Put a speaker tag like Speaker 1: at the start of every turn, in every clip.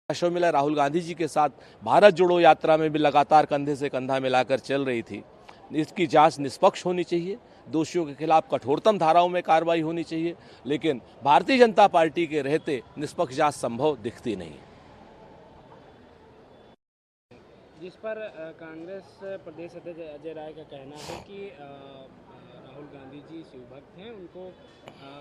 Speaker 1: Show मिला राहुल गांधी जी के साथ भारत जोड़ो यात्रा में भी लगातार कंधे से कंधा मिलाकर चल रही थी। इसकी जांच निष्पक्ष होनी चाहिए, दोषियों के खिलाफ कठोरतम धाराओं में कार्रवाई होनी चाहिए, लेकिन भारतीय जनता पार्टी के रहते निष्पक्ष जांच संभव दिखती नहीं।
Speaker 2: जिस पर कांग्रेस प्रदेश अध्यक्ष अजय राय का कहना है कि राहुल गांधी जी शिवभक्त हैं, उनको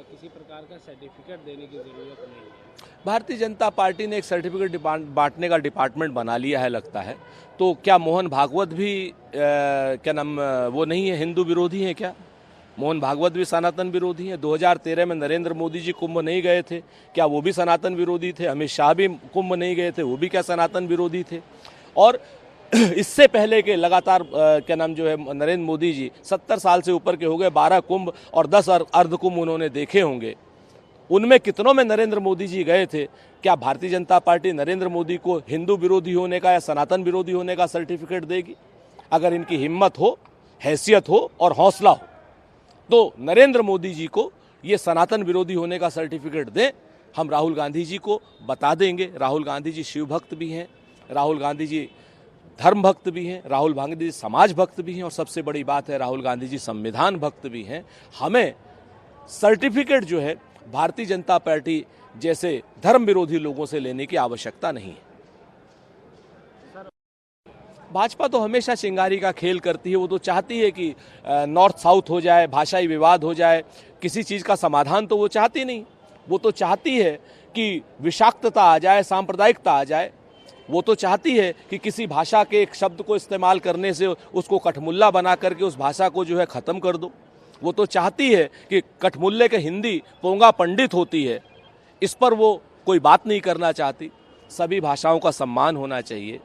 Speaker 2: किसी प्रकार का सर्टिफिकेट देने की ज़रूरत नहीं है।
Speaker 1: भारतीय जनता पार्टी ने एक सर्टिफिकेट बांटने का डिपार्टमेंट बना लिया है लगता है। तो क्या मोहन भागवत भी क्या नाम वो नहीं है, हिंदू विरोधी हैं क्या? मोहन भागवत भी सनातन विरोधी हैं। 2013 में नरेंद्र मोदी जी कुंभ नहीं गए थे, क्या वो भी सनातन विरोधी थे? अमित शाह भी कुंभ नहीं गए थे, वो भी क्या सनातन विरोधी थे? और इससे पहले के लगातार क्या नाम जो है नरेंद्र मोदी जी 70 साल से ऊपर के हो गए, 12 कुंभ और 10 अर्ध कुंभ उन्होंने देखे होंगे। उनमें कितनों में नरेंद्र मोदी जी गए थे? क्या भारतीय जनता पार्टी नरेंद्र मोदी को हिंदू विरोधी होने का या सनातन विरोधी होने का सर्टिफिकेट देगी? अगर इनकी हिम्मत हो, हैसियत हो और हौसला हो तो नरेंद्र मोदी जी को ये सनातन विरोधी होने का सर्टिफिकेट दें। हम राहुल गांधी जी को बता देंगे। राहुल गांधी जी शिव भक्त भी हैं, राहुल गांधी जी धर्म भक्त भी हैं, राहुल गांधी जी समाज भक्त भी हैं, और सबसे बड़ी बात है राहुल गांधी जी संविधान भक्त भी हैं। हमें सर्टिफिकेट जो है भारतीय जनता पार्टी जैसे धर्म विरोधी लोगों से लेने की आवश्यकता नहीं है। भाजपा तो हमेशा चिंगारी का खेल करती है। वो तो चाहती है कि नॉर्थ साउथ हो जाए, भाषाई विवाद हो जाए, किसी चीज़ का समाधान तो वो चाहती नहीं। वो तो चाहती है कि विषाक्तता आ जाए, सांप्रदायिकता आ जाए। वो तो चाहती है कि किसी भाषा के एक शब्द को इस्तेमाल करने से उसको कठमुल्ला बना करके उस भाषा को जो है ख़त्म कर दो। वो तो चाहती है कि कठमुल्ले के हिंदी पोंगा पंडित होती है, इस पर वो कोई बात नहीं करना चाहती। सभी भाषाओं का सम्मान होना चाहिए।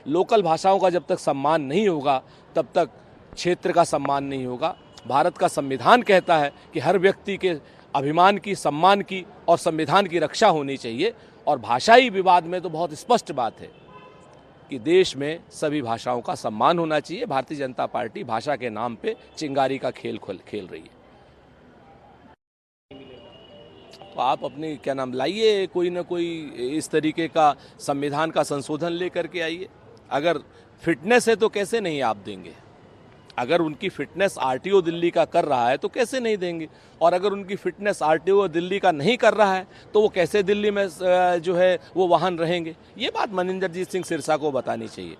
Speaker 1: लोकल भाषाओं का जब तक सम्मान नहीं होगा तब तक क्षेत्र का सम्मान नहीं होगा। भारत का संविधान कहता है कि हर व्यक्ति के अभिमान की, सम्मान की और संविधान की रक्षा होनी चाहिए। और भाषाई विवाद में तो बहुत स्पष्ट बात है कि देश में सभी भाषाओं का सम्मान होना चाहिए। भारतीय जनता पार्टी भाषा के नाम पे चिंगारी का खेल खेल रही है। तो आप अपनी क्या नाम लाइए, कोई ना कोई इस तरीके का संविधान का संशोधन लेकर के आइए। अगर फिटनेस है तो कैसे नहीं आप देंगे? अगर उनकी फिटनेस आरटीओ दिल्ली का कर रहा है तो कैसे नहीं देंगे? और अगर उनकी फिटनेस आरटीओ दिल्ली का नहीं कर रहा है तो वो कैसे दिल्ली में जो है वो वाहन रहेंगे? ये बात मनिंदरजीत सिंह सिरसा को बतानी चाहिए।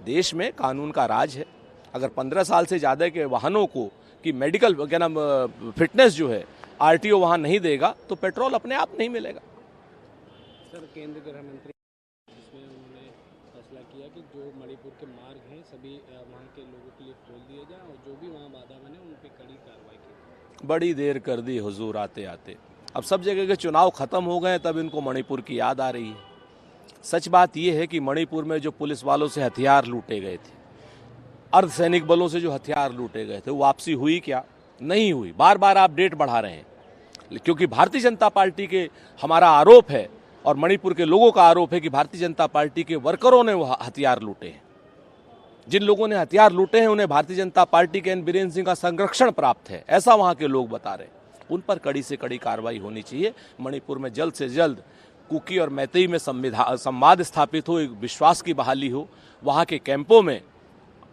Speaker 1: देश में कानून का राज है। अगर 15 साल से ज़्यादा के वाहनों को कि मेडिकल क्या नाम फिटनेस जो है आरटीओ वहाँ नहीं देगा तो पेट्रोल अपने आप नहीं मिलेगा।
Speaker 2: सर, केंद्र गृह मंत्री जिसमें उन्होंने फैसला किया कि जो मणिपुर के मार्ग हैं सभी वहाँ के लोगों के लिए खोल दिए जाएं और जो भी वहाँ बाधा बने उन पर कड़ी कार्रवाई की।
Speaker 1: बड़ी देर कर दी हुजूर आते आते। अब सब जगह के चुनाव खत्म हो गए तब इनको मणिपुर की याद आ रही है। सच बात यह है कि मणिपुर में जो पुलिस वालों से हथियार लूटे गए थे, अर्धसैनिक बलों से जो हथियार लूटे गए थे, वो वापसी हुई क्या? नहीं हुई। बार बार आप डेट बढ़ा रहे हैं क्योंकि भारतीय जनता पार्टी के हमारा आरोप है और मणिपुर के लोगों का आरोप है कि भारतीय जनता पार्टी के वर्करों ने वो हथियार लूटे हैं। जिन लोगों ने हथियार लूटे हैं उन्हें भारतीय जनता पार्टी के एन बीरेन सिंह का संरक्षण प्राप्त है, ऐसा वहां के लोग बता रहे हैं। उन पर कड़ी से कड़ी कार्रवाई होनी चाहिए। मणिपुर में जल्द से जल्द कुकी और मैतेई में संवाद स्थापित हो, एक विश्वास की बहाली हो। वहाँ के कैंपों में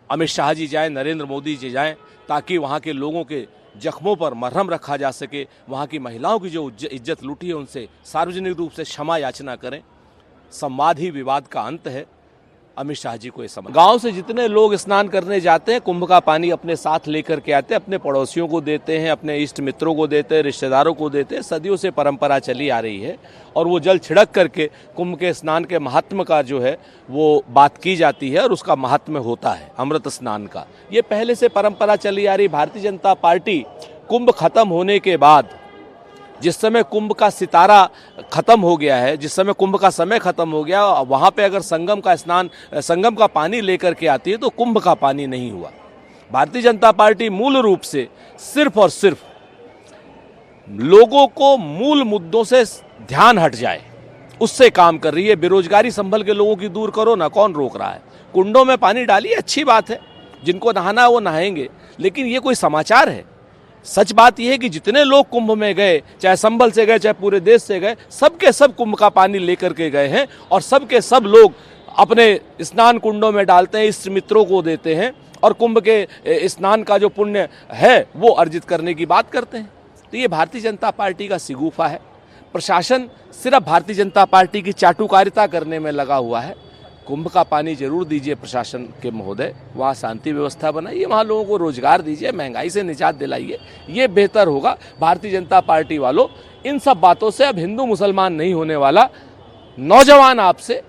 Speaker 1: अमित शाह जी जाएं, नरेंद्र मोदी जी जाएं, ताकि वहाँ के लोगों के जख्मों पर मरहम रखा जा सके। वहाँ की महिलाओं की जो इज्जत लूटी है उनसे सार्वजनिक रूप से क्षमा याचना करें। संवाद ही विवाद का अंत है। अमित शाह जी को ये समझ। गांव से जितने लोग स्नान करने जाते हैं कुंभ का पानी अपने साथ लेकर के आते हैं, अपने पड़ोसियों को देते हैं, अपने इष्ट मित्रों को देते हैं, रिश्तेदारों को देते हैं। सदियों से परंपरा चली आ रही है और वो जल छिड़क करके कुंभ के स्नान के महात्म का जो है वो बात की जाती है और उसका महात्म्य होता है अमृत स्नान का। ये पहले से परंपरा चली आ रही। भारतीय जनता पार्टी कुंभ खत्म होने के बाद, जिस समय कुंभ का सितारा खत्म हो गया है, जिस समय कुंभ का समय खत्म हो गया, वहाँ पे अगर संगम का पानी लेकर के आती है तो कुंभ का पानी नहीं हुआ। भारतीय जनता पार्टी मूल रूप से सिर्फ और सिर्फ लोगों को मूल मुद्दों से ध्यान हट जाए उससे काम कर रही है। बेरोजगारी संभल के लोगों की दूर करो ना, कौन रोक रहा है? कुंडों में पानी डालिए, अच्छी बात है, जिनको नहाना है वो नहाएंगे, लेकिन ये कोई समाचार है? सच बात यह है कि जितने लोग कुंभ में गए, चाहे संभल से गए चाहे पूरे देश से गए, सबके सब कुंभ का पानी लेकर के गए हैं और सबके सब लोग अपने स्नान कुंडों में डालते हैं, इष्ट मित्रों को देते हैं और कुंभ के स्नान का जो पुण्य है वो अर्जित करने की बात करते हैं। तो ये भारतीय जनता पार्टी का सिगूफा है। प्रशासन सिर्फ भारतीय जनता पार्टी की चाटुकारिता करने में लगा हुआ है। कुंभ का पानी जरूर दीजिए प्रशासन के महोदय, वहाँ शांति व्यवस्था बनाइए, वहाँ लोगों को रोजगार दीजिए, महंगाई से निजात दिलाइए, ये बेहतर होगा। भारतीय जनता पार्टी वालों, इन सब बातों से अब हिंदू मुसलमान नहीं होने वाला। नौजवान आपसे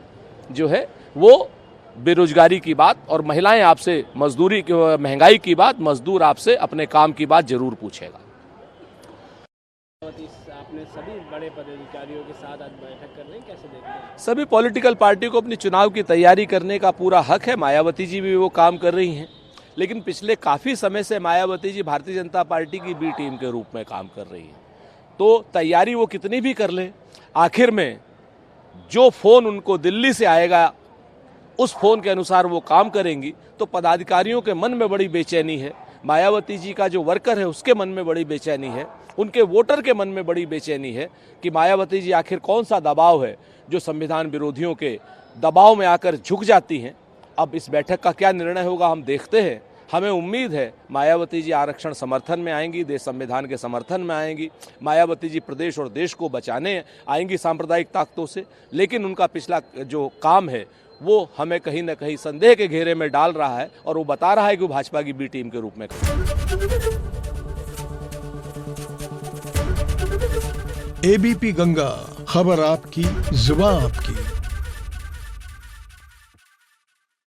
Speaker 1: जो है वो बेरोजगारी की बात और महिलाएं आपसे मजदूरी महंगाई की बात, मजदूर आपसे अपने काम की बात जरूर पूछेगा।
Speaker 2: आपने सभी बड़े पदाधिकारियों के साथ आज बैठक कर रहे हैं, कैसे देखते हैं?
Speaker 1: सभी पॉलिटिकल पार्टी को अपनी चुनाव की तैयारी करने का पूरा हक है। मायावती जी भी वो काम कर रही हैं, लेकिन पिछले काफ़ी समय से मायावती जी भारतीय जनता पार्टी की बी टीम के रूप में काम कर रही हैं। तो तैयारी वो कितनी भी कर लें, आखिर में जो फ़ोन उनको दिल्ली से आएगा उस फोन के अनुसार वो काम करेंगी। तो पदाधिकारियों के मन में बड़ी बेचैनी है, मायावती जी का जो वर्कर है उसके मन में बड़ी बेचैनी है, उनके वोटर के मन में बड़ी बेचैनी है कि मायावती जी आखिर कौन सा दबाव है जो संविधान विरोधियों के दबाव में आकर झुक जाती हैं। अब इस बैठक का क्या निर्णय होगा हम देखते हैं। हमें उम्मीद है मायावती जी आरक्षण समर्थन में आएंगी, देश संविधान के समर्थन में आएंगी, मायावती जी प्रदेश और देश को बचाने आएंगी सांप्रदायिक ताकतों से। लेकिन उनका पिछला जो काम है वो हमें कहीं ना कहीं संदेह के घेरे में डाल रहा है और वो बता रहा है कि वो भाजपा की बी टीम के रूप में।
Speaker 3: एबीपी गंगा, खबर आपकी, जुबान आपकी।